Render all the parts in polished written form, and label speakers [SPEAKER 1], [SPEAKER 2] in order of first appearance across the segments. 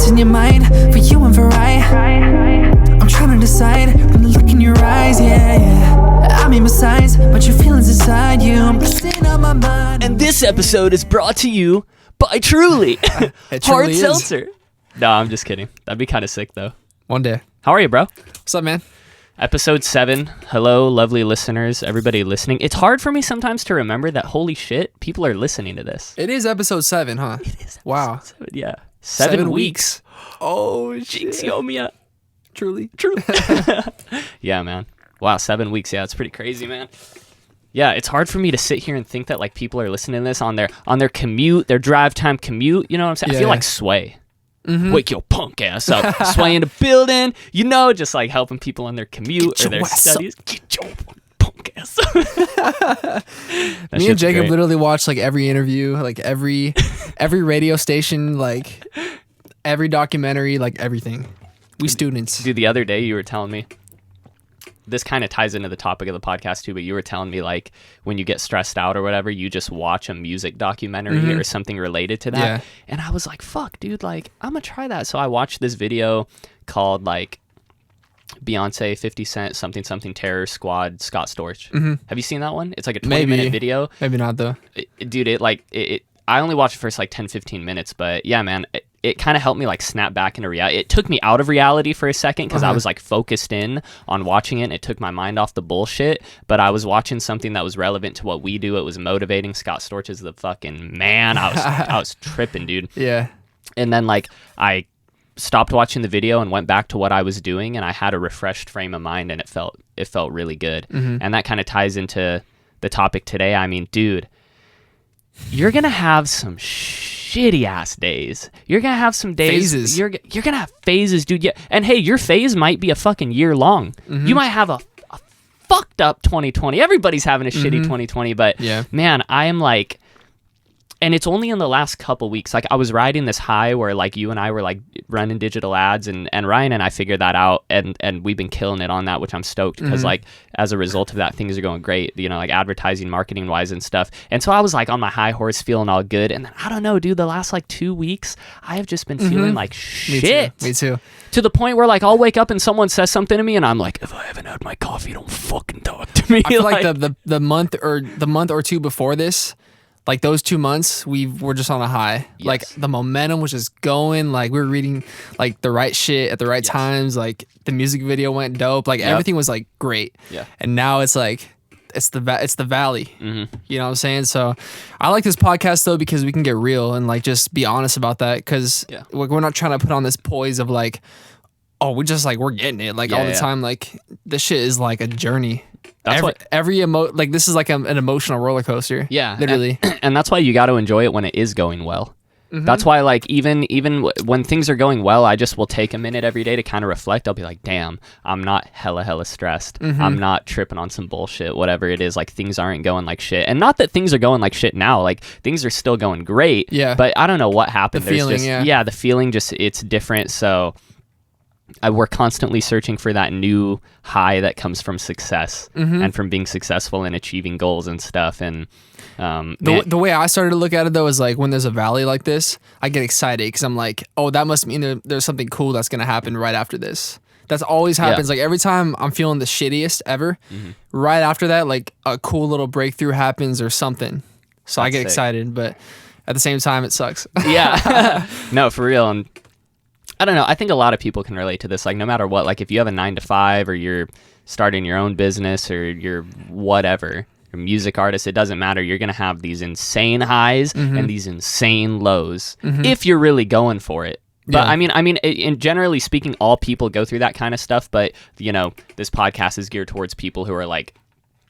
[SPEAKER 1] what's in your mind, for you and for I. I'm trying to decide when I look in your eyes, yeah. I mean besides, but your feelings inside you, I'm messing up my mind.
[SPEAKER 2] And this episode is brought to you by Truly. Hard seltzer. No, I'm just kidding. That'd be kind of sick though.
[SPEAKER 3] One day.
[SPEAKER 2] How are you, bro?
[SPEAKER 3] What's up, man?
[SPEAKER 2] Episode 7. Hello, lovely listeners, everybody listening. It's hard for me sometimes to remember that, holy shit, people are listening to this.
[SPEAKER 3] It is episode 7, huh?
[SPEAKER 2] It is.
[SPEAKER 3] Wow.
[SPEAKER 2] 7, yeah. 7 weeks.
[SPEAKER 3] Oh,
[SPEAKER 2] Jinx,
[SPEAKER 3] shit.
[SPEAKER 2] Yomia.
[SPEAKER 3] Truly.
[SPEAKER 2] True. Yeah, man. Wow, 7 weeks. Yeah, it's pretty crazy, man. Yeah, it's hard for me to sit here and think that like people are listening to this on their commute, their drive time commute. You know what I'm saying?
[SPEAKER 3] Yeah.
[SPEAKER 2] I feel like Sway.
[SPEAKER 3] Mm-hmm.
[SPEAKER 2] Wake your punk ass up. Sway in the building. You know, just like helping people on their commute or their studies. Get your punk ass up.
[SPEAKER 3] Me and Jacob literally watch like every interview, like every radio station, like every documentary, like everything. We students.
[SPEAKER 2] Dude, the other day you were telling me, this kind of ties into the topic of the podcast too, but you were telling me like when you get stressed out or whatever, you just watch a music documentary or something related to that.
[SPEAKER 3] Yeah.
[SPEAKER 2] And I was like, fuck, dude, like I'm gonna try that. So I watched this video called like Beyonce, 50 Cent, something Terror Squad, Scott Storch. Have you seen that one? It's like a 20-minute video.
[SPEAKER 3] Maybe not though.
[SPEAKER 2] Dude, I only watched the first like 10-15 minutes, but yeah, man, it kind of helped me like snap back into reality. It took me out of reality for a second because I was like focused in on watching it and it took my mind off the bullshit, but I was watching something that was relevant to what we do. It was motivating. Scott Storch is the fucking man. I was tripping, dude.
[SPEAKER 3] Yeah.
[SPEAKER 2] And then like I stopped watching the video and went back to what I was doing and I had a refreshed frame of mind and it felt really good. And that kind of ties into the topic today. I mean, dude, you're gonna have some shitty ass days. You're gonna have some days.
[SPEAKER 3] Phases.
[SPEAKER 2] You're gonna have phases, dude. Yeah. And hey, your phase might be a fucking year long. You might have a fucked up 2020. Everybody's having a shitty 2020, but
[SPEAKER 3] yeah,
[SPEAKER 2] man, I am like, and it's only in the last couple weeks. Like I was riding this high where like you and I were like running digital ads and Ryan and I figured that out and we've been killing it on that, which I'm stoked because like as a result of that, things are going great, you know, like advertising, marketing wise and stuff. And so I was like on my high horse feeling all good. And then I don't know, dude, the last like 2 weeks, I have just been feeling like shit.
[SPEAKER 3] Me too.
[SPEAKER 2] To the point where like I'll wake up and someone says something to me and I'm like, if I haven't had my coffee, don't fucking talk to me.
[SPEAKER 3] I feel like the month or two before this, like those 2 months, we were just on a high.
[SPEAKER 2] Yes.
[SPEAKER 3] Like the momentum was just going. Like we were reading like the right shit at the right times. Like the music video went dope. Like everything was like great.
[SPEAKER 2] Yeah.
[SPEAKER 3] And now it's like it's the valley. You know what I'm saying? So I like this podcast though because we can get real and like just be honest about that. Because we're not trying to put on this poise of like, oh, we're getting it like all the time. Like this shit is like a journey. That's like this is like an emotional roller coaster.
[SPEAKER 2] Yeah,
[SPEAKER 3] literally.
[SPEAKER 2] And that's why you got to enjoy it when it is going well. That's why like even when things are going well, I just will take a minute every day to kind of reflect. I'll be like, damn, I'm not hella stressed. I'm not tripping on some bullshit, whatever it is. Like things aren't going like shit. And not that things are going like shit now. Like things are still going great.
[SPEAKER 3] Yeah.
[SPEAKER 2] But I don't know what happened.
[SPEAKER 3] The feeling,
[SPEAKER 2] the feeling just, it's different. So we're constantly searching for that new high that comes from success and from being successful and achieving goals and stuff. And
[SPEAKER 3] the way I started to look at it though is like when there's a valley like this, I get excited because I'm like, oh, that must mean there's something cool that's gonna happen right after this. That's always happens. Like every time I'm feeling the shittiest ever, right after that, like a cool little breakthrough happens or something. So I get excited, but at the same time, it sucks.
[SPEAKER 2] Yeah, no, for real. And I don't know. I think a lot of people can relate to this. Like no matter what, like if you have a 9-to-5 or you're starting your own business or you're whatever, a music artist, it doesn't matter. You're going to have these insane highs and these insane lows if you're really going for it. But I mean, in generally speaking, all people go through that kind of stuff. But you know, this podcast is geared towards people who are like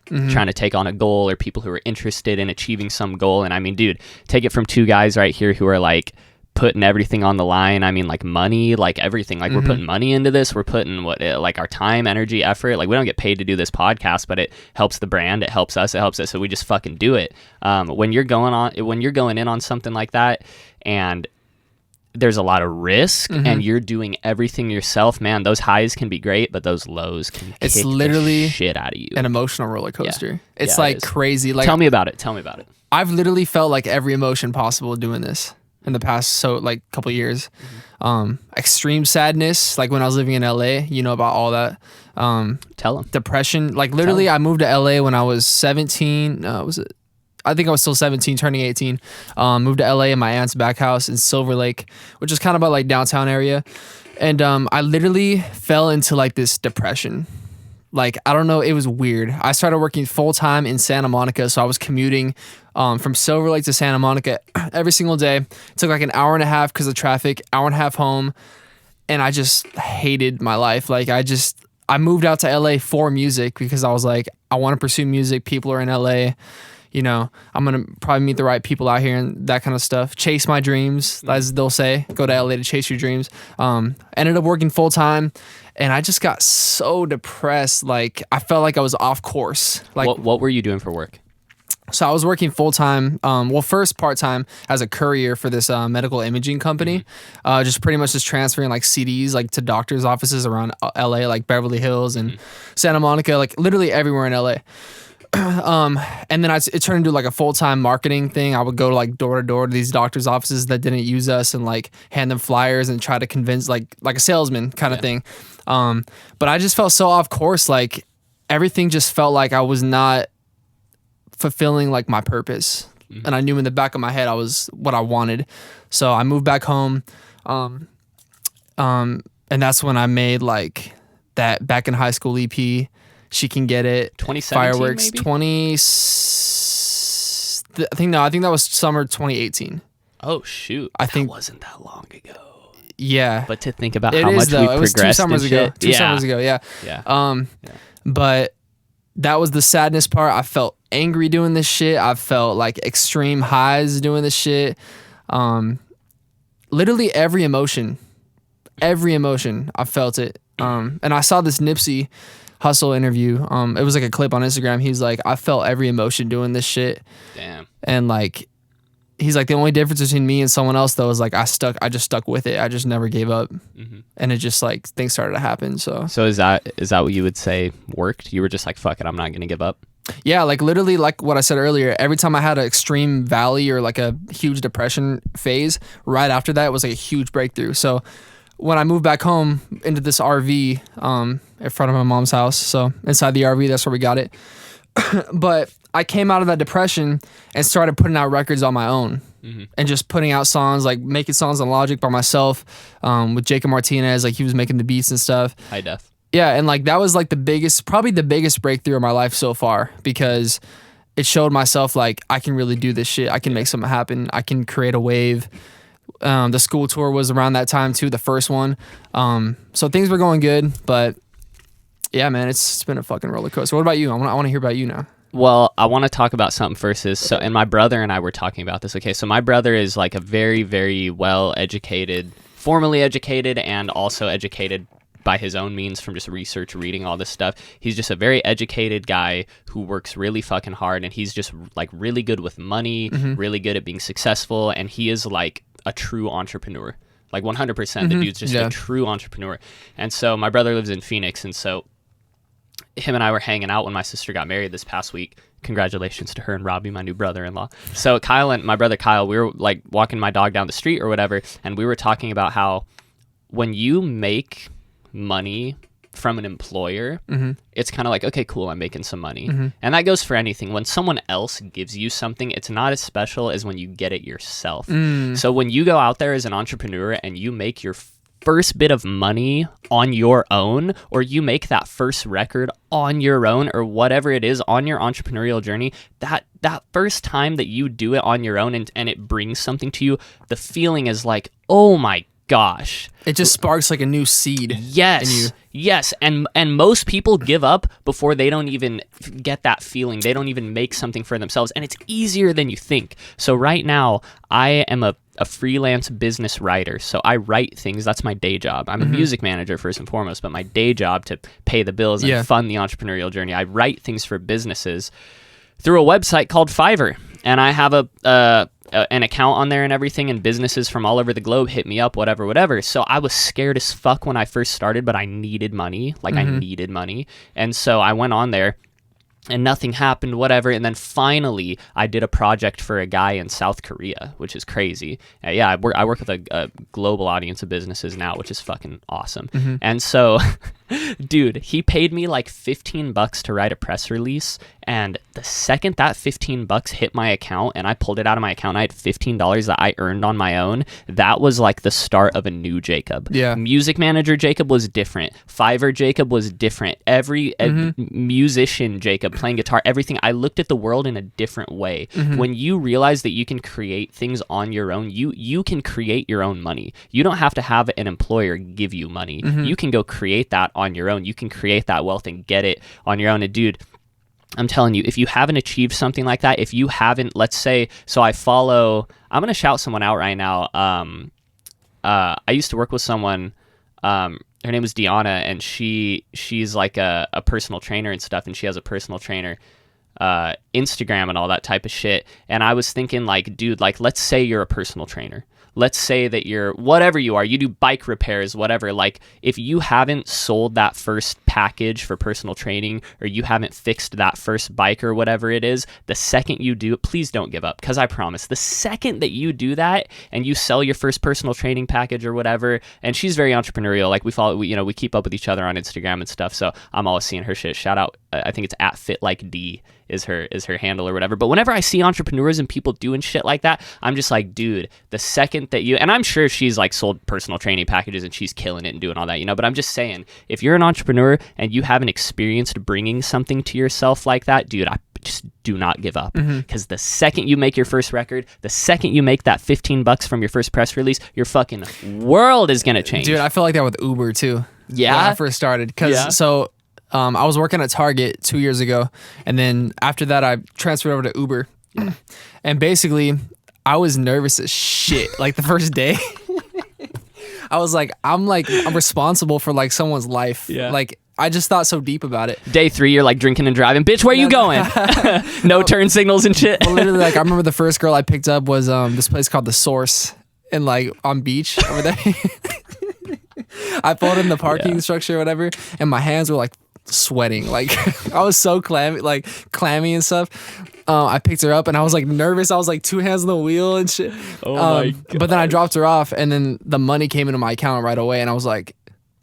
[SPEAKER 2] trying to take on a goal or people who are interested in achieving some goal. And I mean, dude, take it from two guys right here who are like putting everything on the line. I mean, like money, like everything. Like we're putting money into this. We're putting like our time, energy, effort. Like we don't get paid to do this podcast, but it helps the brand. It helps us. So we just fucking do it. When you're going in on something like that, and there's a lot of risk, and you're doing everything yourself, man, those highs can be great, but those lows can kick
[SPEAKER 3] literally
[SPEAKER 2] the shit out of you.
[SPEAKER 3] An emotional roller coaster.
[SPEAKER 2] Yeah.
[SPEAKER 3] It's
[SPEAKER 2] Yeah,
[SPEAKER 3] like
[SPEAKER 2] it is.
[SPEAKER 3] crazy. Like
[SPEAKER 2] Tell me about it.
[SPEAKER 3] I've literally felt like every emotion possible doing this. in the past couple years. Extreme sadness, like when I was living in LA, you know about all that.
[SPEAKER 2] Tell them.
[SPEAKER 3] Depression, like literally I moved to LA when I was 17. I think I was still 17, turning 18. Moved to LA in my aunt's back house in Silver Lake, which is kind of about like downtown area. And I literally fell into like this depression. Like, I don't know, it was weird. I started working full time in Santa Monica, so I was commuting from Silver Lake to Santa Monica every single day. It took like an hour and a half because of traffic, hour and a half home, and I just hated my life. Like, I moved out to LA for music because I was like, I want to pursue music. People are in LA. You know, I'm going to probably meet the right people out here and that kind of stuff. Chase my dreams, as they'll say. Go to LA to chase your dreams. Ended up working full time, and I just got so depressed. Like, I felt like I was off course. Like,
[SPEAKER 2] what were you doing for work?
[SPEAKER 3] So I was working full time, first part time as a courier for this medical imaging company, just pretty much just transferring like CDs like to doctors' offices around LA, like Beverly Hills and Santa Monica, like literally everywhere in LA. And then it turned into like a full-time marketing thing. I would go to like door to door to these doctors' offices that didn't use us and like hand them flyers and try to convince like a salesman kind of thing. But I just felt so off course. Like everything just felt like I was not fulfilling like my purpose. And I knew in the back of my head I was what I wanted. So I moved back home. And that's when I made like that Back in High School EP. She Can Get It.
[SPEAKER 2] 2017
[SPEAKER 3] Fireworks.
[SPEAKER 2] Maybe?
[SPEAKER 3] I think that was summer 2018.
[SPEAKER 2] Oh shoot! That wasn't that long ago.
[SPEAKER 3] Yeah,
[SPEAKER 2] but to think about how much we progressed. It was 2
[SPEAKER 3] summers ago.
[SPEAKER 2] Shit.
[SPEAKER 3] 2 summers ago. Yeah. But that was the sadness part. I felt angry doing this shit. I felt like extreme highs doing this shit. Literally every emotion, I felt it. And I saw this Nipsey Hussle interview. It was like a clip on Instagram. He's like, I felt every emotion doing this shit.
[SPEAKER 2] Damn.
[SPEAKER 3] And like, he's like, the only difference between me and someone else though is like I just stuck with it. I just never gave up. And it just like things started to happen. So
[SPEAKER 2] is that what you would say worked? You were just like, fuck it, I'm not gonna give up.
[SPEAKER 3] Yeah, like literally like what I said earlier, every time I had an extreme valley or like a huge depression phase, right after that it was like a huge breakthrough. So when I moved back home into this RV in front of my mom's house, so inside the RV, that's where we got it. But I came out of that depression and started putting out records on my own and just putting out songs, like making songs on Logic by myself with Jacob Martinez, like he was making the beats and stuff.
[SPEAKER 2] High def.
[SPEAKER 3] Yeah, and like that was like probably the biggest breakthrough of my life so far because it showed myself like I can really do this shit. I can make something happen. I can create a wave. The school tour was around that time too, the first one. So things were going good, but yeah, man, it's been a fucking roller coaster. What about you? I want to hear about you now.
[SPEAKER 2] Well, I want to talk about something first. And my brother and I were talking about this. Okay, so my brother is like a very, very well-educated, formally educated, and also educated by his own means from just research, reading all this stuff. He's just a very educated guy who works really fucking hard, and he's just like really good with money, really good at being successful, and he is like a true entrepreneur. Like 100%, the dude's just a true entrepreneur. And so my brother lives in Phoenix, and so him and I were hanging out when my sister got married this past week. Congratulations to her and Robbie, my new brother-in-law. So Kyle and my brother Kyle, we were like walking my dog down the street or whatever, and we were talking about how when you make money from an employer, it's kind of like, okay, cool, I'm making some money. And that goes for anything. When someone else gives you something, it's not as special as when you get it yourself. So when you go out there as an entrepreneur and you make your first bit of money on your own, or you make that first record on your own, or whatever it is on your entrepreneurial journey, that first time that you do it on your own and it brings something to you, the feeling is like, oh my gosh,
[SPEAKER 3] it just sparks like a new seed.
[SPEAKER 2] Yes, and most people give up before they don't even get that feeling. They don't even make something for themselves, and it's easier than you think. So right now, I am a freelance business writer. So I write things. That's my day job. I'm a music manager first and foremost, but my day job to pay the bills and fund the entrepreneurial journey, I write things for businesses through a website called Fiverr, and I have an account on there and everything, and businesses from all over the globe hit me up, whatever. So I was scared as fuck when I first started, but I needed money. I needed money. And so I went on there and nothing happened, whatever. And then finally, I did a project for a guy in South Korea, which is crazy. Yeah, I work with a global audience of businesses now, which is fucking awesome. And so, dude, he paid me like $15 to write a press release. And the second that $15 hit my account and I pulled it out of my account, I had $15 that I earned on my own. That was like the start of a new Jacob.
[SPEAKER 3] Yeah.
[SPEAKER 2] Music manager Jacob was different. Fiverr Jacob was different. Every musician Jacob playing guitar, everything. I looked at the world in a different way. When you realize that you can create things on your own, you can create your own money. You don't have to have an employer give you money. You can go create that on your own. You can create that wealth and get it on your own. And dude, I'm telling you, if you haven't achieved something like that, if you haven't, let's say, so I'm going to shout someone out right now. I used to work with someone, her name is Deanna, and she's like a personal trainer and stuff, and she has a personal trainer Instagram and all that type of shit. And I was thinking, like, dude, like, let's say you're a personal trainer. Let's say that you're whatever you are, you do bike repairs, whatever. Like, if you haven't sold that first package for personal training, or you haven't fixed that first bike or whatever it is, the second you do it, please don't give up. Because I promise, the second that you do that and you sell your first personal training package or whatever, and she's very entrepreneurial, like we keep up with each other on Instagram and stuff. So I'm always seeing her shit. Shout out, I think it's @FitLikeD is her handle or whatever. But whenever I see entrepreneurs and people doing shit like that, I'm just like, dude, the second that you, and I'm sure she's like sold personal training packages and she's killing it and doing all that, but I'm just saying, if you're an entrepreneur and you haven't experienced bringing something to yourself like that, dude, I just do not give up. Because the second you make your first record, the second you make that $15 from your first press release, your fucking world is gonna change.
[SPEAKER 3] Dude, I feel like that with Uber too.
[SPEAKER 2] Yeah,
[SPEAKER 3] when I first started, because I was working at Target 2 years ago, and then after that I transferred over to Uber. And basically I was nervous as shit like the first day. I was like, I'm responsible for like someone's life. Like, I just thought so deep about it.
[SPEAKER 2] Day 3, you're like drinking and driving. Bitch, where you going? No turn signals and shit.
[SPEAKER 3] Well, literally, like, I remember the first girl I picked up was this place called The Source, and like on beach over there. I pulled in the parking structure or whatever, and my hands were like sweating. Like, I was so clammy and stuff. I picked her up and I was like nervous. I was like 2 hands on the wheel and shit.
[SPEAKER 2] Oh my God.
[SPEAKER 3] But then I dropped her off, and then the money came into my account right away, and I was like,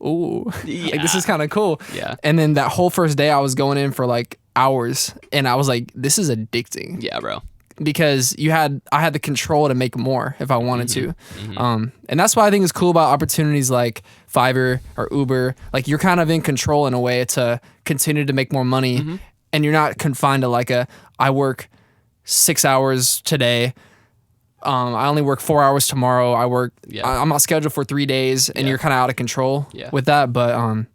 [SPEAKER 3] ooh, like, this is kind of cool.
[SPEAKER 2] Yeah.
[SPEAKER 3] And then that whole first day I was going in for like hours, and I was like, this is addicting.
[SPEAKER 2] Yeah, bro.
[SPEAKER 3] Because I had the control to make more if I wanted to. And that's why I think it's cool about opportunities like Fiverr or Uber. Like, you're kind of in control in a way to continue to make more money, and you're not confined to like I work 6 hours today. I only work 4 hours tomorrow. I'm not scheduled for 3 days, and you're kind of out of control with that. But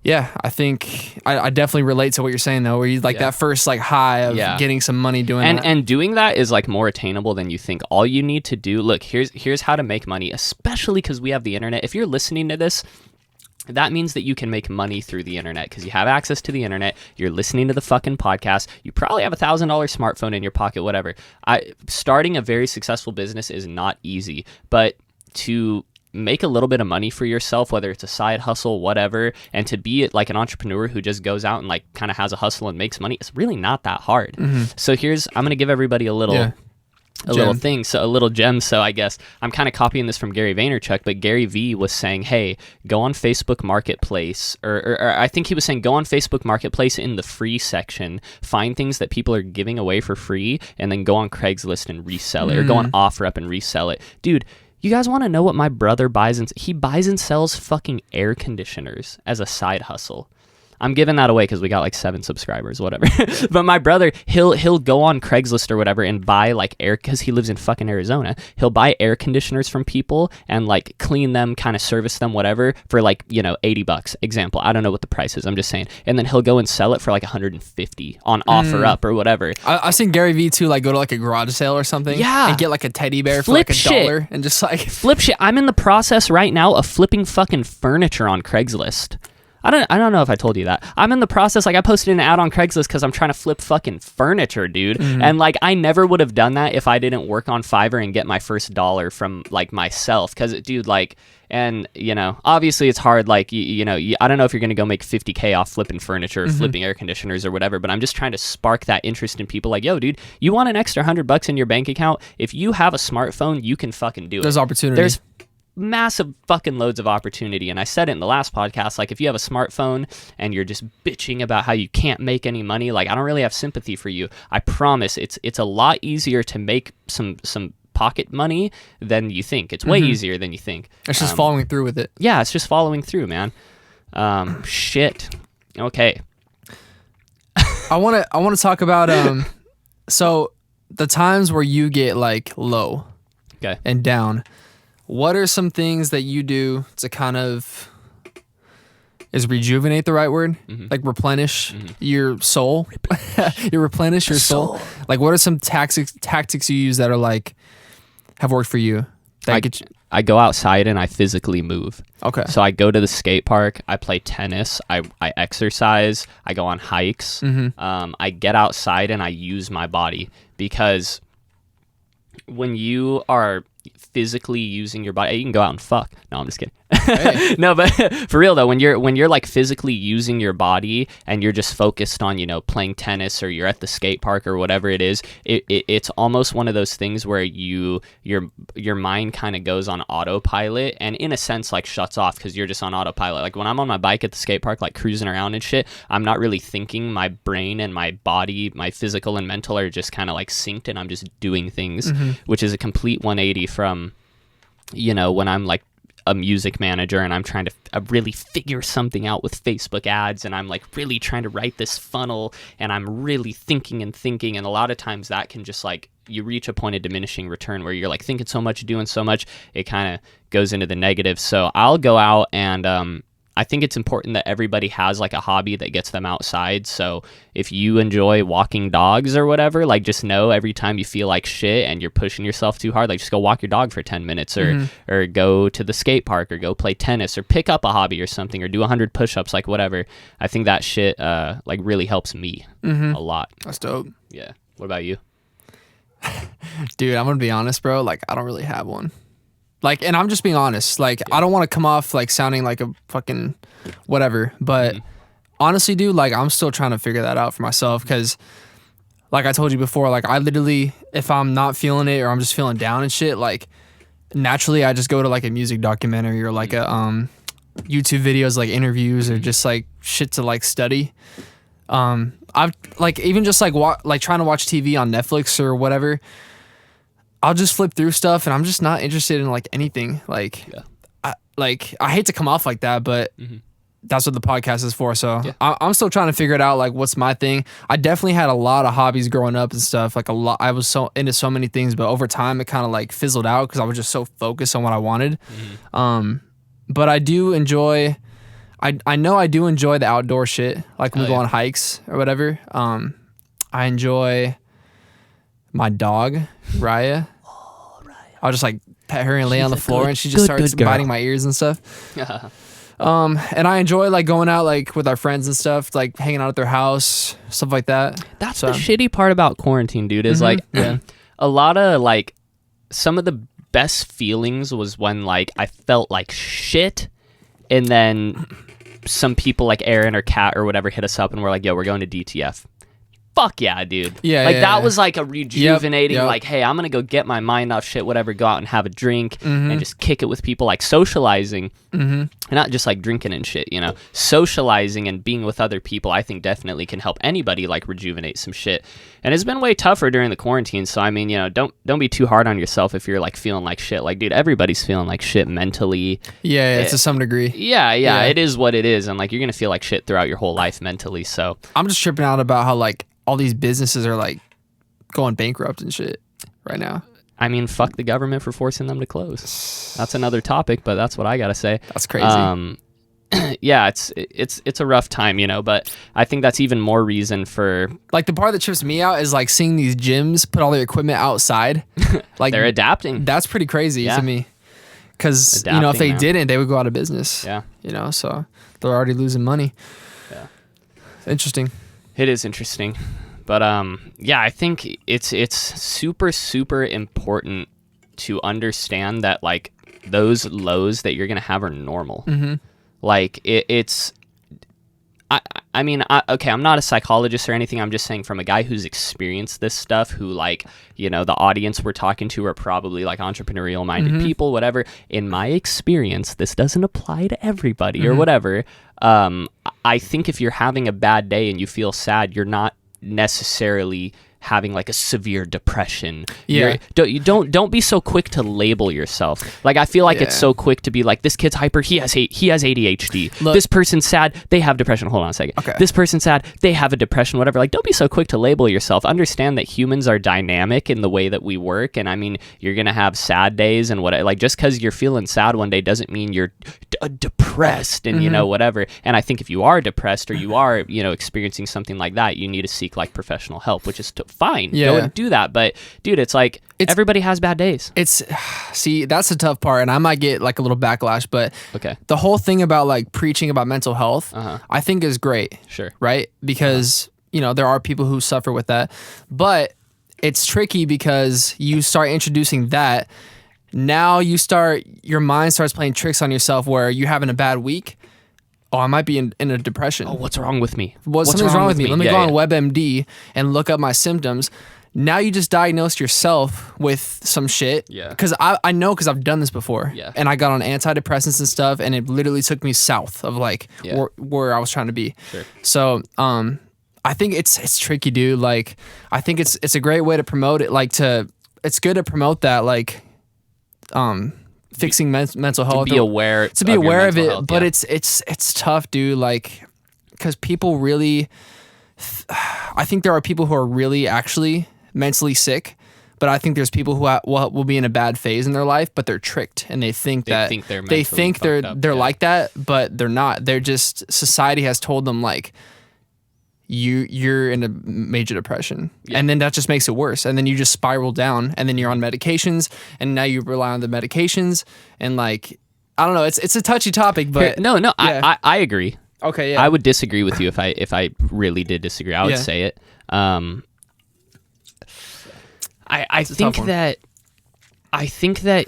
[SPEAKER 3] yeah, I think I definitely relate to what you're saying though, where you like that first like high of getting some money doing that.
[SPEAKER 2] And doing that is like more attainable than you think. All you need to do, look, here's how to make money, especially because we have the internet. If you're listening to this, that means that you can make money through the internet because you have access to the internet. You're listening to the fucking podcast. You probably have $1,000 smartphone in your pocket, whatever. Starting a very successful business is not easy, but to make a little bit of money for yourself, whether it's a side hustle, whatever, and to be like an entrepreneur who just goes out and like kind of has a hustle and makes money, it's really not that hard. So I'm going to give everybody a little thing, so a little gem. So I guess I'm kind of copying this from Gary Vaynerchuk, but Gary V was saying, hey, go on Facebook Marketplace, or I think he was saying go on Facebook Marketplace in the free section, find things that people are giving away for free, and then go on Craigslist and resell it, or go on OfferUp and resell it. Dude, you guys want to know what my brother buys? He buys and sells fucking air conditioners as a side hustle. I'm giving that away because we got like 7 subscribers, whatever. But my brother, he'll go on Craigslist or whatever and buy like because he lives in fucking Arizona. He'll buy air conditioners from people and like clean them, kind of service them, whatever, for like, $80. Example. I don't know what the price is. I'm just saying. And then he'll go and sell it for like $150 on OfferUp or whatever.
[SPEAKER 3] I've seen Gary V too, like go to like a garage sale or something.
[SPEAKER 2] Yeah.
[SPEAKER 3] And get like a teddy bear for like $1 and just like
[SPEAKER 2] flip shit. I'm in the process right now of flipping fucking furniture on Craigslist. I don't know if I told you that. I'm in the process, like I posted an ad on Craigslist because I'm trying to flip fucking furniture, dude. And like I never would have done that if I didn't work on Fiverr and get my first dollar from like myself. Because dude, like, and you know, obviously it's hard. Like you know, I don't know if you're gonna go make $50K off flipping furniture, or flipping air conditioners, or whatever. But I'm just trying to spark that interest in people. Like, yo, dude, you want an extra $100 in your bank account? If you have a smartphone, you can fucking do it.
[SPEAKER 3] There's opportunity.
[SPEAKER 2] There's massive fucking loads of opportunity, and I said it in the last podcast, like if you have a smartphone and you're just bitching about how you can't make any money, like I don't really have sympathy for you. I promise it's a lot easier to make some pocket money than you think. It's way easier than you think.
[SPEAKER 3] It's just following through with it.
[SPEAKER 2] Yeah, it's just following through, man. Shit. Okay.
[SPEAKER 3] I want to talk about so the times where you get like low and down. What are some things that you do to kind of, is rejuvenate the right word? Like replenish your soul? You replenish your soul? Like what are some tactics you use that are like, have worked for you?
[SPEAKER 2] I go outside and I physically move.
[SPEAKER 3] Okay.
[SPEAKER 2] So I go to the skate park, I play tennis, I exercise, I go on hikes. I get outside and I use my body, because when you are physically using your body, you can go out and fuck. No, I'm just kidding. Hey. No, but for real though, when you're like physically using your body and you're just focused on, you know, playing tennis, or you're at the skate park or whatever it is, it's almost one of those things where your mind kind of goes on autopilot, and in a sense like shuts off, because you're just on autopilot. Like when I'm on my bike at the skate park, like cruising around and shit, I'm not really thinking. My brain and my body, my physical and mental, are just kind of like synced, and I'm just doing things, which is a complete 180 from, you know, when I'm like a music manager and I'm trying to really figure something out with Facebook ads, and I'm like really trying to write this funnel, and I'm really thinking, and a lot of times that can just like, you reach a point of diminishing return where you're like thinking so much, doing so much, it kind of goes into the negative. So I'll go out, and I think it's important that everybody has like a hobby that gets them outside. So if you enjoy walking dogs or whatever, like just know every time you feel like shit and you're pushing yourself too hard, like just go walk your dog for 10 minutes, or go to the skate park, or go play tennis, or pick up a hobby or something, or do 100 push-ups, like whatever. I think that shit like really helps me a lot.
[SPEAKER 3] That's dope.
[SPEAKER 2] Yeah. What about you?
[SPEAKER 3] Dude, I'm gonna be honest, bro. Like I don't really have one. Like, and I'm just being honest. Like, I don't want to come off like sounding like a fucking whatever. But honestly, dude, like I'm still trying to figure that out for myself. Because, like I told you before, like I literally, if I'm not feeling it or I'm just feeling down and shit, like naturally I just go to like a music documentary or like a YouTube videos, like interviews, or just like shit to like study. I've like even just like like trying to watch TV on Netflix or whatever. I'll just flip through stuff, and I'm just not interested in like anything. Like, I hate to come off like that, but that's what the podcast is for. So I'm still trying to figure it out. Like, what's my thing? I definitely had a lot of hobbies growing up and stuff. Like I was so into so many things, but over time it kind of like fizzled out because I was just so focused on what I wanted. But I do enjoy. I know I do enjoy the outdoor shit. Like when we go on hikes or whatever. I enjoy my dog, Raya. I'll just like pet her and lay on the floor, and she just starts biting my ears and stuff. And I enjoy like going out like with our friends and stuff, like hanging out at their house, stuff like that.
[SPEAKER 2] That's the shitty part about quarantine, dude, is like a lot of like some of the best feelings was when like I felt like shit, and then some people like Aaron or Kat or whatever hit us up and we're like, yo, we're going to DTF. Fuck yeah, dude. That was like a rejuvenating, like, hey, I'm gonna go get my mind off shit, whatever, go out and have a drink and just kick it with people, like socializing, and not just like drinking and shit, you know. Socializing and being with other people, I think definitely can help anybody like rejuvenate some shit. And it's been way tougher during the quarantine, so I mean, you know, don't be too hard on yourself if you're like feeling like shit. Like, dude, everybody's feeling like shit mentally.
[SPEAKER 3] To some degree.
[SPEAKER 2] Yeah, it is what it is, and like you're gonna feel like shit throughout your whole life mentally. So I'm
[SPEAKER 3] just tripping out about how like all these businesses are like going bankrupt and shit right now.
[SPEAKER 2] I mean, fuck the government for forcing them to close. That's another topic, but that's what I gotta say.
[SPEAKER 3] That's crazy.
[SPEAKER 2] Yeah, it's a rough time, you know, but I think that's even more reason for
[SPEAKER 3] like the part that trips me out is like seeing these gyms put all their equipment outside. Like
[SPEAKER 2] they're adapting.
[SPEAKER 3] That's pretty crazy to me. Because, you know, if they didn't, they would go out of business.
[SPEAKER 2] Yeah.
[SPEAKER 3] you know, so they're already losing money.
[SPEAKER 2] Yeah.
[SPEAKER 3] Interesting.
[SPEAKER 2] It is interesting. But yeah, I think it's super, super important to understand that like those lows that you're going to have are normal.
[SPEAKER 3] Mm-hmm.
[SPEAKER 2] Like it's, I mean, okay, I'm not a psychologist or anything. I'm just saying from a guy who's experienced this stuff, who like, you know, the audience we're talking to are probably like entrepreneurial minded people, whatever. In my experience, this doesn't apply to everybody or whatever. I think if you're having a bad day and you feel sad, you're not necessarily having like a severe depression.
[SPEAKER 3] Yeah.
[SPEAKER 2] Don't be so quick to label yourself. Like I feel like it's so quick to be like, this kid's hyper, he has ADHD.
[SPEAKER 3] Look,
[SPEAKER 2] this person's sad, they have depression. Hold on a second.
[SPEAKER 3] Okay.
[SPEAKER 2] This person's sad, they have a depression, whatever. Like don't be so quick to label yourself. Understand that humans are dynamic in the way that we work, and I mean, you're going to have sad days and what, like just cuz you're feeling sad one day doesn't mean you're depressed and you know whatever. And I think if you are depressed or you are, you know, experiencing something like that, you need to seek like professional help, which is fine.
[SPEAKER 3] Yeah.
[SPEAKER 2] Go and do that. But dude, it's like everybody has bad days.
[SPEAKER 3] See, that's the tough part, and I might get like a little backlash, but
[SPEAKER 2] Okay.
[SPEAKER 3] the whole thing about like preaching about mental health, I think is great.
[SPEAKER 2] Sure.
[SPEAKER 3] Right? Because, you know, there are people who suffer with that, but it's tricky because you start introducing that. Now your mind starts playing tricks on yourself where you're having a bad week. Oh, I might be in a depression.
[SPEAKER 2] Oh, what's wrong with me?
[SPEAKER 3] Something's wrong with me. Let me go on WebMD and look up my symptoms. Now you just diagnosed yourself with some shit.
[SPEAKER 2] Yeah.
[SPEAKER 3] Because I know, because I've done this before.
[SPEAKER 2] Yeah.
[SPEAKER 3] And I got on antidepressants and stuff, and it literally took me south of like where I was trying to be.
[SPEAKER 2] Sure.
[SPEAKER 3] So I think it's tricky, dude. Like I think it's a great way to promote it. Like it's good to promote that, like fixing mental health.
[SPEAKER 2] To be aware
[SPEAKER 3] of it,
[SPEAKER 2] health,
[SPEAKER 3] but it's tough, dude. Like, because people really, I think there are people who are really actually mentally sick, but I think there's people who will be in a bad phase in their life, but they're tricked and they think they're like that, but they're not. They're just, society has told them like, you're in a major depression, and then that just makes it worse, and then you just spiral down, and then you're on medications, and now you rely on the medications, and like I don't know, it's a touchy topic, but
[SPEAKER 2] no, I agree.
[SPEAKER 3] Okay, yeah,
[SPEAKER 2] I would disagree with you if I really did disagree. I would say it. I think that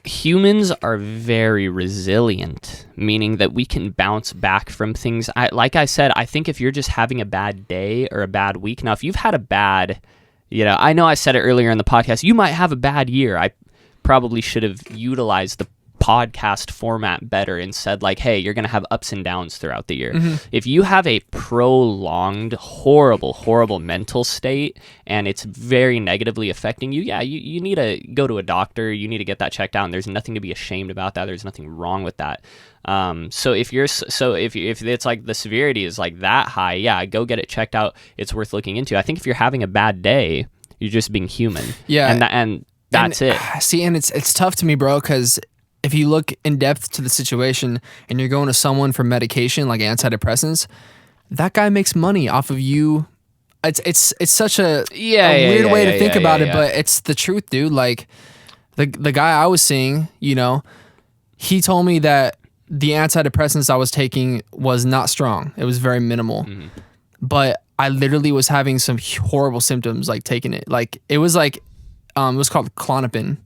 [SPEAKER 2] humans are very resilient, meaning that we can bounce back from things. Like I said, I think if you're just having a bad day or a bad week, now if you've had a bad, you know, I know I said it earlier in the podcast, you might have a bad year. I probably should have utilized the podcast format better and said like, hey, you're going to have ups and downs throughout the year. If you have a prolonged, horrible mental state and it's very negatively affecting you, you need to go to a doctor. You need to get that checked out, and there's nothing to be ashamed about that. There's nothing wrong with that. So if it's like the severity is like that high, go get it checked out. It's worth looking into. I think if you're having a bad day, you're just being human. Yeah. And that's it.
[SPEAKER 3] See, and it's tough to me, bro, because if you look in depth to the situation and you're going to someone for medication like antidepressants, that guy makes money off of you. It's such a weird way to think about it, but it's the truth, dude. Like the guy I was seeing, you know, he told me that the antidepressants I was taking was not strong. It was very minimal. But I literally was having some horrible symptoms like taking it. Like it was like it was called Klonopin.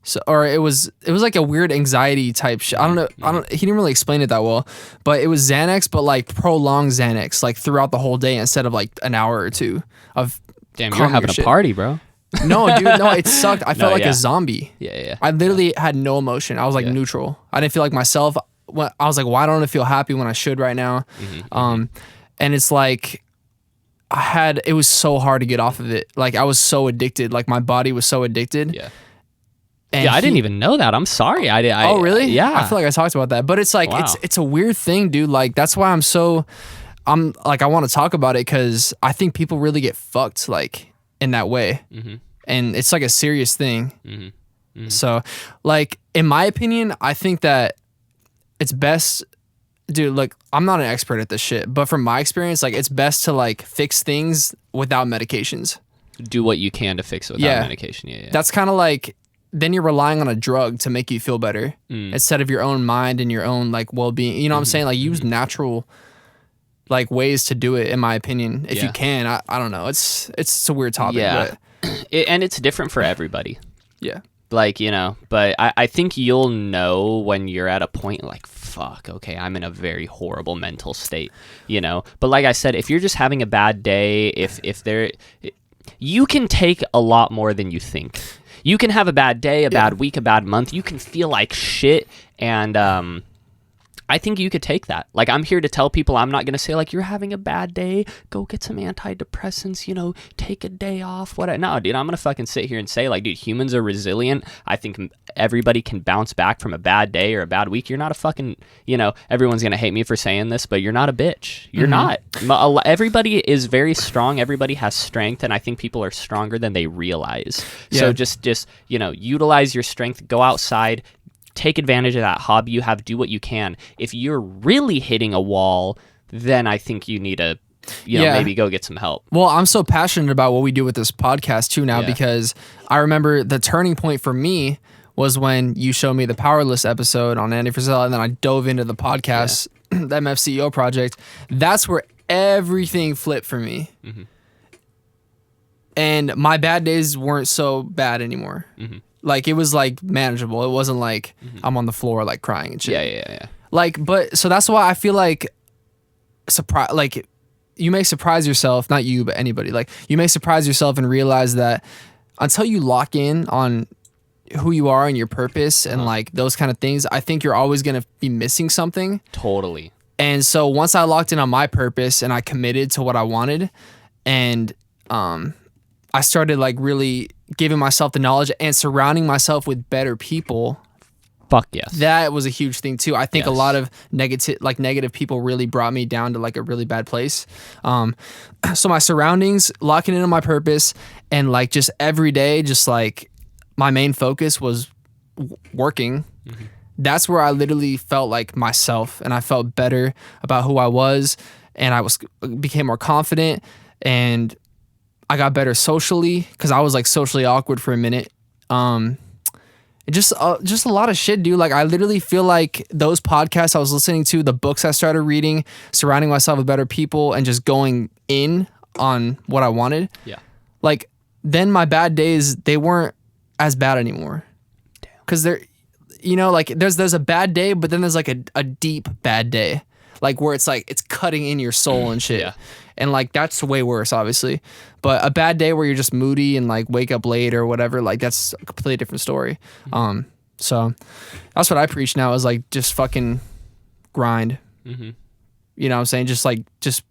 [SPEAKER 3] So, or it was like a weird anxiety type shit. I don't know. He didn't really explain it that well, but it was Xanax, but like prolonged Xanax, like throughout the whole day instead of like an hour or two of.
[SPEAKER 2] Damn, you're having a party, bro.
[SPEAKER 3] No, dude, no, it sucked. I felt like a zombie.
[SPEAKER 2] Yeah.
[SPEAKER 3] I literally had no emotion. I was like neutral. I didn't feel like myself. I was like, why don't I feel happy when I should right now? And it's like, it was so hard to get off of it. Like I was so addicted. Like my body was so addicted.
[SPEAKER 2] Yeah. And I didn't even know that. I'm sorry.
[SPEAKER 3] Oh, really?
[SPEAKER 2] Yeah.
[SPEAKER 3] I feel like I talked about that, but it's like, it's a weird thing, dude. Like that's why I'm like, I want to talk about it, because I think people really get fucked like in that way. And it's like a serious thing. So like, in my opinion, I think that it's best, dude, like I'm not an expert at this shit, but from my experience, like it's best to like fix things without medications.
[SPEAKER 2] Do what you can to fix it without medication. Yeah.
[SPEAKER 3] That's kind of like, then you're relying on a drug to make you feel better instead of your own mind and your own like well-being. You know what I'm saying? Like use natural like ways to do it, in my opinion, if you can. I don't know. It's a weird topic.
[SPEAKER 2] Yeah.
[SPEAKER 3] But
[SPEAKER 2] And it's different for everybody.
[SPEAKER 3] yeah.
[SPEAKER 2] Like, you know, but I think you'll know when you're at a point like, fuck, okay, I'm in a very horrible mental state, you know? But like I said, if you're just having a bad day, you can take a lot more than you think. You can have a bad day, a bad week, a bad month. You can feel like shit. And I think you could take that. Like, I'm here to tell people, I'm not going to say, like, you're having a bad day, go get some antidepressants, you know, take a day off. No, dude, I'm going to fucking sit here and say, like, dude, humans are resilient. I think everybody can bounce back from a bad day or a bad week. You're not a fucking, you know, everyone's going to hate me for saying this, but you're not a bitch. You're not. Everybody is very strong. Everybody has strength, and I think people are stronger than they realize.
[SPEAKER 3] Yeah.
[SPEAKER 2] So just, you know, utilize your strength, go outside, take advantage of that hobby you have, do what you can. If you're really hitting a wall, then I think you need to, you know, maybe go get some help.
[SPEAKER 3] Well, I'm so passionate about what we do with this podcast too now because I remember the turning point for me was when you showed me the Powerless episode on Andy Frisella, and then I dove into the podcast, the MF CEO project. That's where everything flipped for me. Mm-hmm. And my bad days weren't so bad anymore. Mm-hmm. Like, it was, like, manageable. It wasn't like I'm on the floor, like, crying and shit.
[SPEAKER 2] Yeah.
[SPEAKER 3] Like, but, so that's why I feel like, you may surprise yourself, not you, but anybody. Like, you may surprise yourself and realize that until you lock in on who you are and your purpose and, like, those kind of things, I think you're always going to be missing something.
[SPEAKER 2] Totally.
[SPEAKER 3] And so once I locked in on my purpose and I committed to what I wanted, and I started, like, really giving myself the knowledge and surrounding myself with better people.
[SPEAKER 2] Fuck yes.
[SPEAKER 3] That was a huge thing too. I think a lot of negative people really brought me down to like a really bad place. So my surroundings, locking in on my purpose, and like just every day, just like my main focus was working. Mm-hmm. That's where I literally felt like myself, and I felt better about who I was, and I became more confident, and I got better socially because I was like socially awkward for a minute. Just a lot of shit, dude. Like, I literally feel like those podcasts I was listening to, the books I started reading, surrounding myself with better people, and just going in on what I wanted. Yeah. Like, then my bad days, they weren't as bad anymore. Damn. Because they're, you know, like there's a bad day, but then there's like a deep bad day. Like, where it's like, it's cutting in your soul and shit. Yeah. And like, that's way worse, obviously. But a bad day where you're just moody and like wake up late or whatever, like that's a completely different story. So that's what I preach now, is like, just fucking grind. Mm-hmm. You know what I'm saying? Just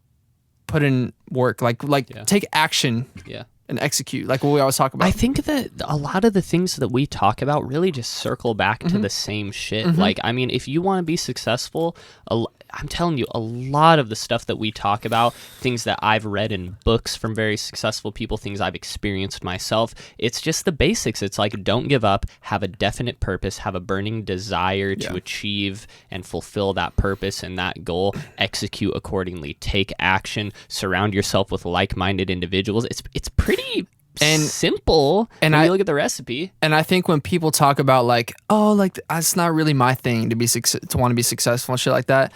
[SPEAKER 3] put in work, like take action. Yeah. And execute, like what we always talk about.
[SPEAKER 2] I think that a lot of the things that we talk about really just circle back to the same shit. Mm-hmm. Like, I mean, if you want to be successful, I'm telling you, a lot of the stuff that we talk about, things that I've read in books from very successful people, things I've experienced myself, it's just the basics. It's like, don't give up, have a definite purpose, have a burning desire to achieve and fulfill that purpose and that goal, execute accordingly, take action, surround yourself with like-minded individuals. It's pretty simple, and you look at the recipe. And
[SPEAKER 3] I think when people talk about like, oh, like it's not really my thing to want to be successful and shit like that,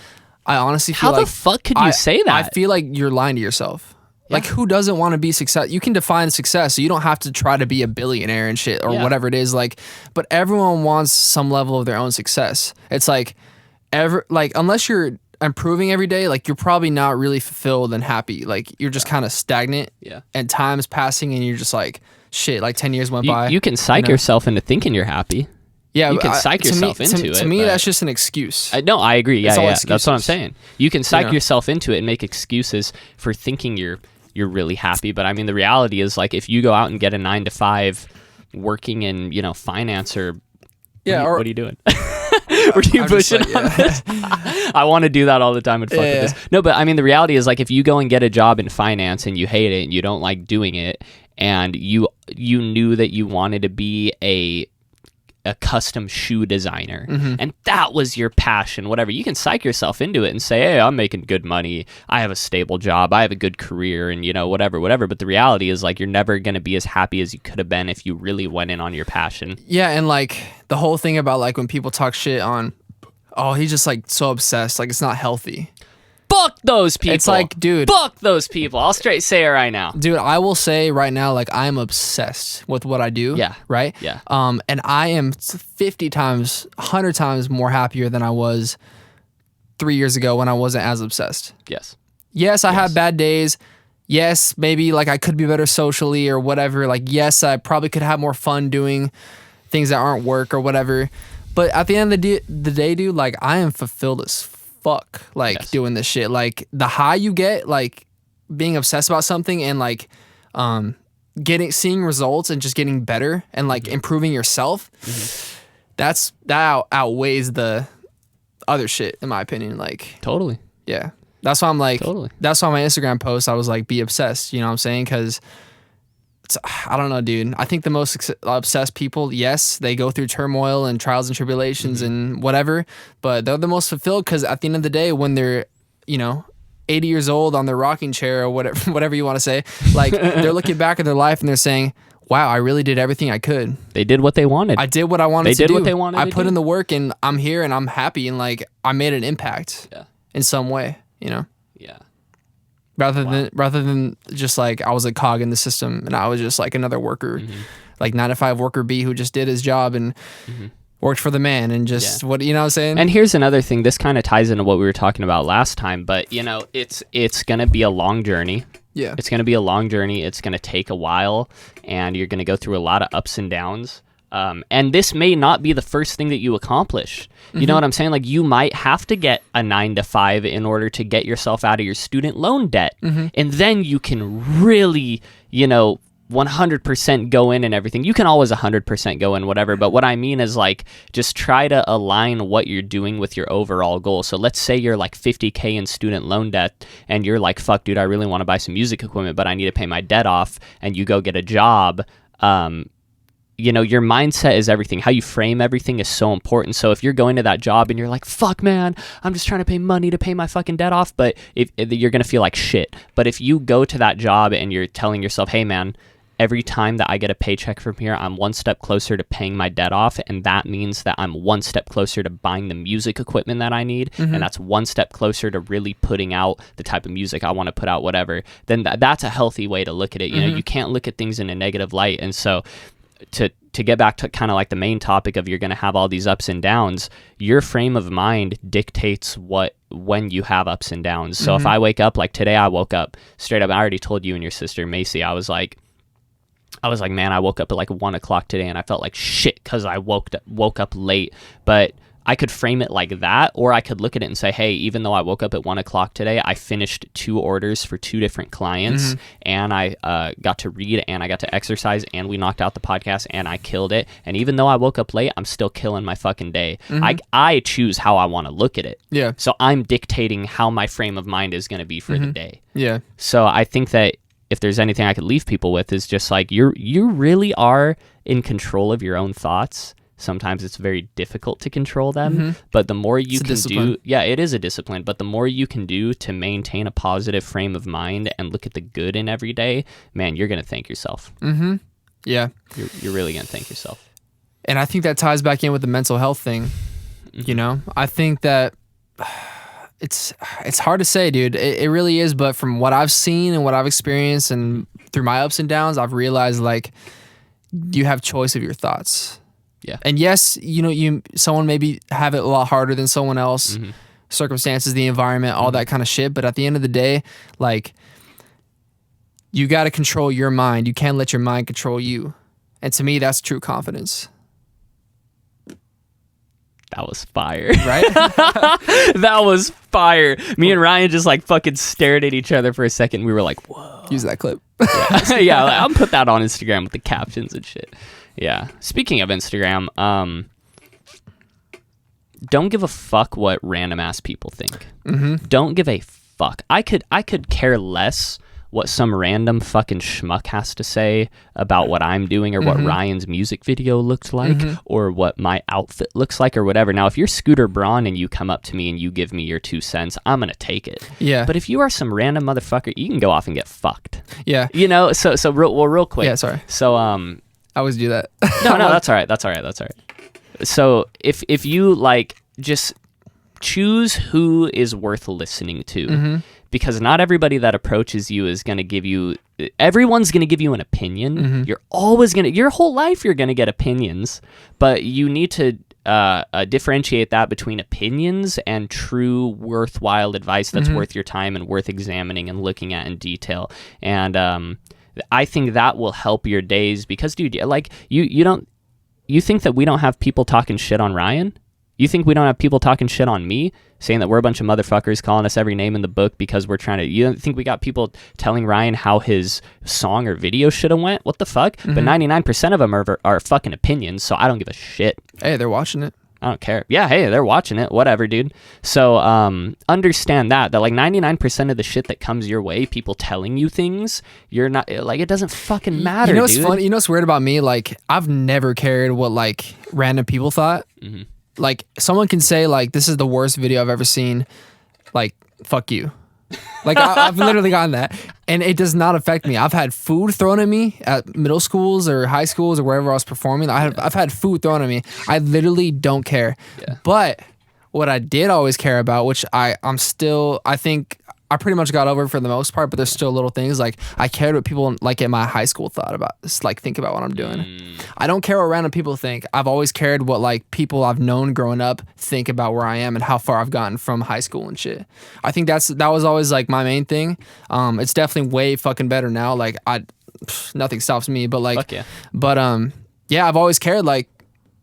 [SPEAKER 3] I honestly feel
[SPEAKER 2] how the fuck could you say that?
[SPEAKER 3] I feel like you're lying to yourself. Yeah. Like, who doesn't want to be success? You can define success, so you don't have to try to be a billionaire and shit or whatever it is. Like, but everyone wants some level of their own success. It's like unless you're improving every day, like, you're probably not really fulfilled and happy. Like, you're just kind of stagnant. Yeah. And time's passing, and you're just like, shit. Like 10 years went by.
[SPEAKER 2] You can psych yourself into thinking you're happy. Yeah, you can psych yourself into it.
[SPEAKER 3] To me, that's just an excuse.
[SPEAKER 2] No, I agree. Yeah, that's what I'm saying. You can psych yourself into it and make excuses for thinking you're really happy. But I mean, the reality is, like, if you go out and get a 9-to-5 working in, you know, finance or what are you doing? Were you pushing on this? I want to do that all the time and fuck with this. No, but I mean, the reality is, like, if you go and get a job in finance and you hate it and you don't like doing it, and you knew that you wanted to be a a custom shoe designer, and that was your passion, whatever, you can psych yourself into it and say, hey, I'm making good money, I have a stable job, I have a good career, and whatever, but the reality is like you're never going to be as happy as you could have been if you really went in on your passion.
[SPEAKER 3] Yeah, and like the whole thing about like when people talk shit on, oh, he's just like so obsessed, like it's not healthy.
[SPEAKER 2] Fuck those people.
[SPEAKER 3] It's like, dude.
[SPEAKER 2] Fuck those people. I'll straight say it right now.
[SPEAKER 3] Dude, I will say right now, like, I'm obsessed with what I do.
[SPEAKER 2] Yeah.
[SPEAKER 3] Right?
[SPEAKER 2] Yeah.
[SPEAKER 3] And I am 50 times, 100 times more happier than I was 3 years ago when I wasn't as obsessed.
[SPEAKER 2] Yes.
[SPEAKER 3] Yes, I had bad days. Yes, maybe, like, I could be better socially or whatever. Like, yes, I probably could have more fun doing things that aren't work or whatever. But at the end of the day, dude, like, I am fulfilled as fuck, like, doing this shit. Like, the high you get, like, being obsessed about something and, like, seeing results and just getting better and, like, improving yourself, that outweighs the other shit, in my opinion. Like,
[SPEAKER 2] totally.
[SPEAKER 3] Yeah. That's why I'm like,
[SPEAKER 2] Totally.
[SPEAKER 3] That's why my Instagram post, I was like, be obsessed, you know what I'm saying? Because I don't know, dude. I think the most obsessed people, yes, they go through turmoil and trials and tribulations and whatever, but they're the most fulfilled because at the end of the day, when they're, 80 years old on their rocking chair or whatever you want to say, like they're looking back at their life and they're saying, wow, I really did everything I could.
[SPEAKER 2] They did what they wanted.
[SPEAKER 3] I did what I wanted to do.
[SPEAKER 2] They did what they wanted
[SPEAKER 3] I
[SPEAKER 2] to
[SPEAKER 3] put
[SPEAKER 2] do.
[SPEAKER 3] in the work and I'm here and I'm happy and like I made an impact in some way,
[SPEAKER 2] Yeah.
[SPEAKER 3] Rather than just like I was a cog in the system and I was just like another worker, like 9-to-5 worker B who just did his job and worked for the man and just what you know what I'm saying?
[SPEAKER 2] And here's another thing. This kind of ties into what we were talking about last time, but it's gonna be a long journey.
[SPEAKER 3] Yeah.
[SPEAKER 2] It's gonna be a long journey. It's gonna take a while, and you're gonna go through a lot of ups and downs. And this may not be the first thing that you accomplish. You know what I'm saying? Like you might have to get a 9-to-5 in order to get yourself out of your student loan debt. And then you can really, 100% go in and everything. You can always 100% go in, whatever. But what I mean is like, just try to align what you're doing with your overall goal. So let's say you're like $50K in student loan debt and you're like, fuck dude, I really want to buy some music equipment, but I need to pay my debt off. And you go get a job. Your mindset is everything. How you frame everything is so important. So if you're going to that job and you're like, fuck man, I'm just trying to pay money to pay my fucking debt off, but if you're going to feel like shit. But if you go to that job and you're telling yourself, hey man, every time that I get a paycheck from here, I'm one step closer to paying my debt off. And that means that I'm one step closer to buying the music equipment that I need. And that's one step closer to really putting out the type of music I want to put out, whatever. Then that's a healthy way to look at it. You can't look at things in a negative light. And so to get back to kind of like the main topic of you're going to have all these ups and downs, your frame of mind dictates when you have ups and downs. So if I wake up, like today I woke up straight up, I already told you and your sister Macy, I was like, man, I woke up at like 1 o'clock today and I felt like shit because I woke up late. But I could frame it like that, or I could look at it and say, hey, even though I woke up at 1 o'clock today, I finished 2 orders for 2 different clients and I got to read and I got to exercise and we knocked out the podcast and I killed it. And even though I woke up late, I'm still killing my fucking day. I choose how I want to look at it.
[SPEAKER 3] Yeah.
[SPEAKER 2] So I'm dictating how my frame of mind is going to be for the day.
[SPEAKER 3] Yeah.
[SPEAKER 2] So I think that if there's anything I could leave people with is just like you really are in control of your own thoughts. Sometimes it's very difficult to control them, but the more you can do, it is a discipline, but the more you can do to maintain a positive frame of mind and look at the good in every day, man, you're going to thank yourself.
[SPEAKER 3] Yeah.
[SPEAKER 2] You're really going to thank yourself.
[SPEAKER 3] And I think that ties back in with the mental health thing. I think that it's hard to say, dude. It really is. But from what I've seen and what I've experienced and through my ups and downs, I've realized like you have choice of your thoughts.
[SPEAKER 2] Yeah.
[SPEAKER 3] And yes, someone maybe have it a lot harder than someone else, circumstances, the environment, all that kind of shit. But at the end of the day, like you got to control your mind. You can't let your mind control you. And to me, that's true confidence.
[SPEAKER 2] That was fire.
[SPEAKER 3] Right?
[SPEAKER 2] That was fire. Me and Ryan just like fucking stared at each other for a second. We were like, whoa.
[SPEAKER 3] Use that clip.
[SPEAKER 2] Yeah, I'll put that on Instagram with the captions and shit. Yeah. Speaking of Instagram, don't give a fuck what random ass people think. Don't give a fuck. I could care less what some random fucking schmuck has to say about what I'm doing or what Ryan's music video looks like or what my outfit looks like or whatever. Now, if you're Scooter Braun and you come up to me and you give me your 2 cents, I'm going to take it.
[SPEAKER 3] Yeah.
[SPEAKER 2] But if you are some random motherfucker, you can go off and get fucked.
[SPEAKER 3] Yeah.
[SPEAKER 2] You know, so real quick.
[SPEAKER 3] Yeah, sorry.
[SPEAKER 2] So,
[SPEAKER 3] I always do that.
[SPEAKER 2] no, that's all right. So if you like just choose who is worth listening to, because not everybody that approaches you is going to give you, everyone's going to give you an opinion. You're always going to, your whole life you're going to get opinions, but you need to differentiate that between opinions and true worthwhile advice that's worth your time and worth examining and looking at in detail. And I think that will help your days because, dude, like you think that we don't have people talking shit on Ryan? You think we don't have people talking shit on me, saying that we're a bunch of motherfuckers, calling us every name in the book because we're trying to... You don't think we got people telling Ryan how his song or video should have went? What the fuck? But 99% of them are fucking opinions, so I don't give a shit.
[SPEAKER 3] Hey, they're watching it.
[SPEAKER 2] I don't care. Yeah, hey, they're watching it. Whatever, dude. So understand that like 99% of the shit that comes your way, people telling you things, you're not... Like, it doesn't fucking matter,
[SPEAKER 3] You know what's
[SPEAKER 2] dude.
[SPEAKER 3] funny? You know what's weird about me? Like, I've never cared what, like, random people thought. Like, someone can say, like, this is the worst video I've ever seen. Like, fuck you. Like, I've literally gotten that. And it does not affect me. I've had food thrown at me at middle schools or high schools or wherever I was performing. I've had food thrown at me. I literally don't care. Yeah. But what I did always care about, which I think I pretty much got over it for the most part, but there's still little things like I cared what people like in my high school thought about this, like think about what I'm doing. I don't care what random people think. I've always cared what like people I've known growing up think about where I am and how far I've gotten from high school and shit. I think that was always like my main thing. It's definitely way fucking better now. Like nothing stops me, but like,
[SPEAKER 2] fuck yeah.
[SPEAKER 3] But yeah, I've always cared like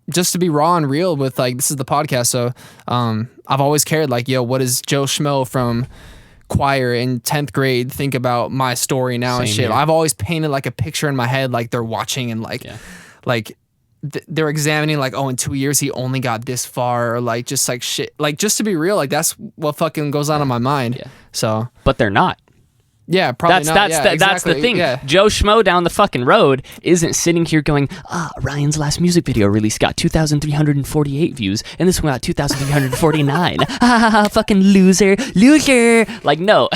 [SPEAKER 3] just to be raw and real with like, this is the podcast. So I've always cared like, yo, what does Joe Schmo from choir in 10th grade think about my story now? Same and shit. Here. I've always painted like a picture in my head, like they're watching and like, they're examining like, oh, in 2 years he only got this far, or like just like shit, like just to be real, like that's what fucking goes on in my mind. Yeah. So,
[SPEAKER 2] but they're not.
[SPEAKER 3] Yeah, probably not.
[SPEAKER 2] That's the thing. Yeah. Joe Schmo down the fucking road isn't sitting here going, Ryan's last music video release got 2,348 views, and this one got 2,349. Fucking loser. Like, no.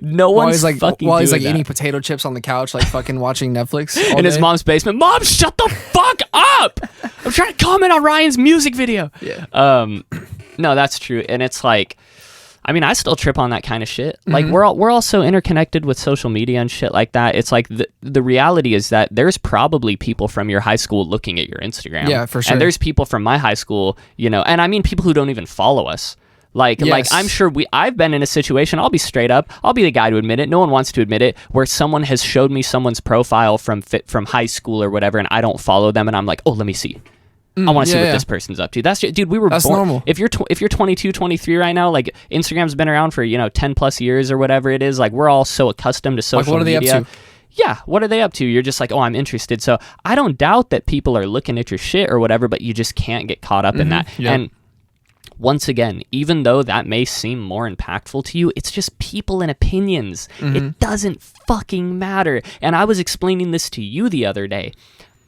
[SPEAKER 2] No one's like, fucking
[SPEAKER 3] while he's
[SPEAKER 2] doing
[SPEAKER 3] like
[SPEAKER 2] that.
[SPEAKER 3] Eating potato chips on the couch, like fucking watching Netflix
[SPEAKER 2] in his mom's basement. Mom, shut the fuck up! I'm trying to comment on Ryan's music video.
[SPEAKER 3] Yeah.
[SPEAKER 2] No, that's true. And it's like, I mean, I still trip on that kind of shit. Like, we're all so interconnected with social media and shit like that. It's like the reality is that there's probably people from your high school looking at your Instagram.
[SPEAKER 3] Yeah, for sure.
[SPEAKER 2] And there's people from my high school, you know, and I mean people who don't even follow us. Like I'm sure I've been in a situation, I'll be straight up, I'll be the guy to admit it, no one wants to admit it, where someone has showed me someone's profile from high school or whatever, and I don't follow them, and I'm like, oh, let me see. I want to see what this person's up to. That's dude, we were
[SPEAKER 3] That's
[SPEAKER 2] born.
[SPEAKER 3] Normal.
[SPEAKER 2] If you're 22, 23 right now, like Instagram's been around for, 10 plus years or whatever it is, like we're all so accustomed to social media.
[SPEAKER 3] What are they up to?
[SPEAKER 2] Yeah, what are they up to? You're just like, oh, I'm interested. So I don't doubt that people are looking at your shit or whatever, but you just can't get caught up in that. Yep. And once again, even though that may seem more impactful to you, it's just people and opinions. It doesn't fucking matter. And I was explaining this to you the other day.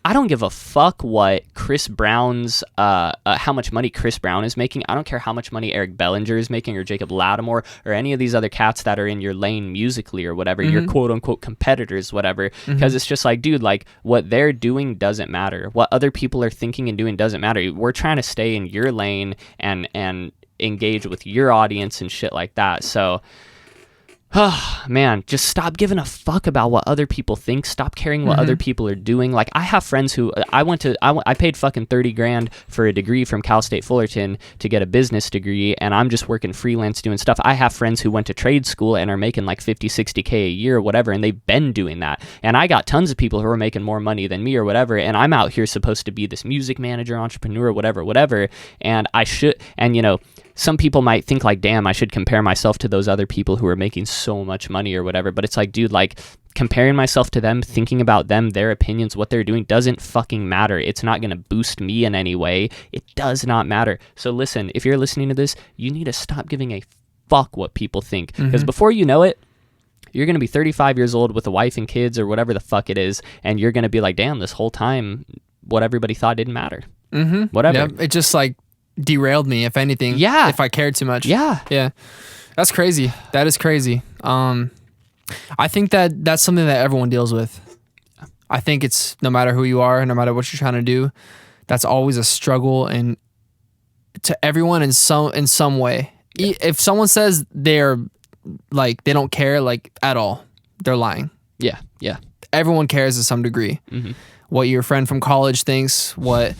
[SPEAKER 2] I don't give a fuck what Chris Brown's, how much money Chris Brown is making. I don't care how much money Eric Bellinger is making or Jacob Lattimore or any of these other cats that are in your lane musically or whatever, your quote unquote competitors, whatever. Because it's just like, dude, like what they're doing doesn't matter. What other people are thinking and doing doesn't matter. We're trying to stay in your lane and engage with your audience and shit like that. So, oh, man, just stop giving a fuck about what other people think. Stop caring what other people are doing. Like, I have friends who I paid fucking $30,000 for a degree from Cal State Fullerton to get a business degree, and I'm just working freelance doing stuff. I have friends who went to trade school and are making like 50, 60K a year or whatever, and they've been doing that. And I got tons of people who are making more money than me or whatever, and I'm out here supposed to be this music manager, entrepreneur, whatever, and I should, and some people might think like, damn, I should compare myself to those other people who are making so much money or whatever. But it's like, dude, like comparing myself to them, thinking about them, their opinions, what they're doing doesn't fucking matter. It's not going to boost me in any way. It does not matter. So listen, if you're listening to this, you need to stop giving a fuck what people think. Because before you know it, you're going to be 35 years old with a wife and kids or whatever the fuck it is, and you're going to be like, damn, this whole time what everybody thought didn't matter. Whatever.
[SPEAKER 3] Yeah, it just like derailed me, if anything.
[SPEAKER 2] Yeah.
[SPEAKER 3] If I cared too much.
[SPEAKER 2] Yeah.
[SPEAKER 3] That's crazy. That is crazy. I think that's something that everyone deals with. I think it's no matter who you are, no matter what you're trying to do, that's always a struggle, and to everyone in some way. If someone says they're like they don't care like at all, they're lying.
[SPEAKER 2] Yeah.
[SPEAKER 3] Everyone cares to some degree. What your friend from college thinks, what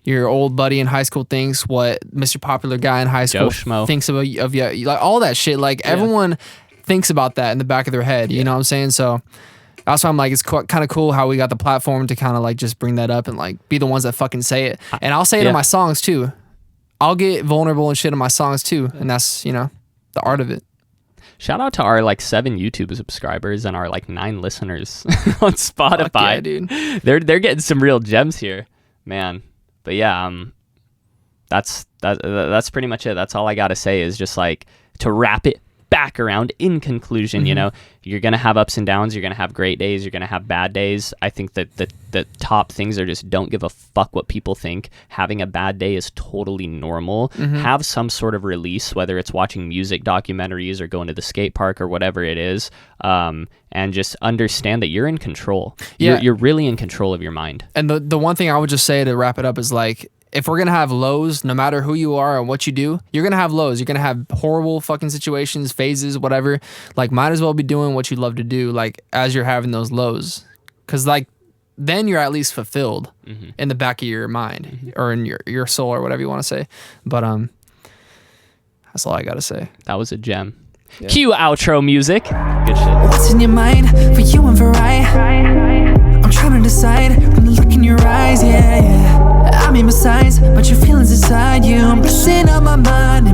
[SPEAKER 3] your old buddy in high school thinks, what Mr. Popular Guy in high school thinks of you, like all that shit. Like everyone thinks about that in the back of their head. You know what I'm saying? So that's why I'm like, it's kind of cool how we got the platform to kind of like just bring that up and like be the ones that fucking say it. And I'll say it in my songs too. I'll get vulnerable and shit in my songs too. And that's, the art of it.
[SPEAKER 2] Shout out to our like 7 YouTube subscribers and our like 9 listeners on Spotify.
[SPEAKER 3] Fuck yeah, dude.
[SPEAKER 2] They're getting some real gems here, man. But yeah, that's pretty much it. That's all I gotta say is just like to wrap it back around. In conclusion, you're gonna have ups and downs. You're gonna have great days. You're gonna have bad days. I think that the top things are just don't give a fuck what people think. Having a bad day is totally normal. Have some sort of release, whether it's watching music documentaries or going to the skate park or whatever it is, and just understand that you're in control. You're really in control of your mind. And
[SPEAKER 3] the one thing I would just say to wrap it up is like, if we're going to have lows, no matter who you are and what you do, you're going to have lows. You're going to have horrible fucking situations, phases, whatever. Like, might as well be doing what you love to do, like, as you're having those lows. Because, like, then you're at least fulfilled in the back of your mind or in your soul or whatever you want to say. But that's all I got to say.
[SPEAKER 2] That was a gem. Yeah. Cue outro music. Good shit.
[SPEAKER 1] What's in your mind for you and for I'm trying to decide when I look in your eyes, yeah. I mean besides, but your feelings inside you, I'm messing up my mind.